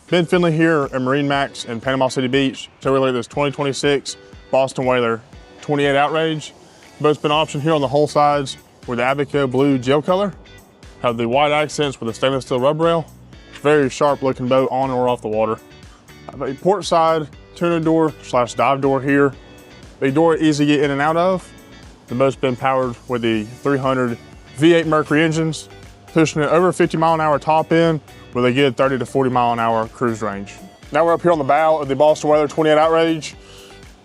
Ben Finley here at MarineMax in Panama City Beach. So we're this 2026 Boston Whaler 28 Outrage. Boat's been optioned here on the hull sides with the Abaco blue gel color. Have the white accents with a stainless steel rub rail. Very sharp looking boat on or off the water. Have a port side tuna door / dive door here. Big door easy to get in and out of. The boat's been powered with the 300 V8 Mercury engines, pushing it over 50 mile an hour top end with a good 30 to 40 mile an hour cruise range. Now we're up here on the bow of the Boston Whaler 28 Outrage.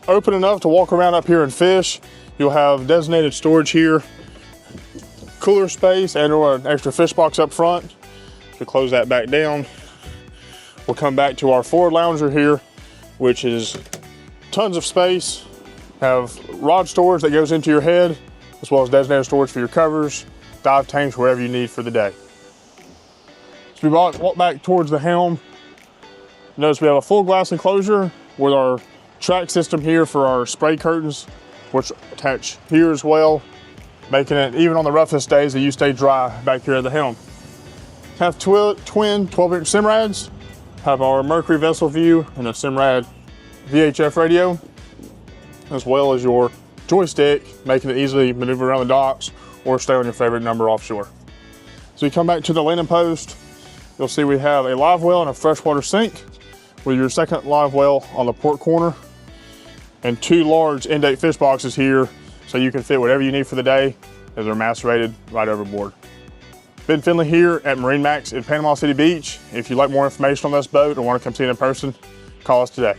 Open enough to walk around up here and fish. You'll have designated storage here, cooler space and or an extra fish box up front. To close that back down, we'll come back to our forward lounger here, which is tons of space. Have rod storage that goes into your head, as well as designated storage for your covers, dive tanks, wherever you need for the day. So we walk back towards the helm. Notice we have a full glass enclosure with our track system here for our spray curtains, which attach here as well, making it, even on the roughest days, that you stay dry back here at the helm. Have twin 12-inch Simrads, have our Mercury vessel view and a Simrad VHF radio, as well as your joystick, making it easily maneuver around the docks or stay on your favorite number offshore. So you come back to the landing post, you'll see we have a live well and a freshwater sink with your second live well on the port corner and two large in-date fish boxes here so you can fit whatever you need for the day as they're macerated right overboard. Ben Finley here at MarineMax in Panama City Beach. If you'd like more information on this boat or want to come see it in person, call us today.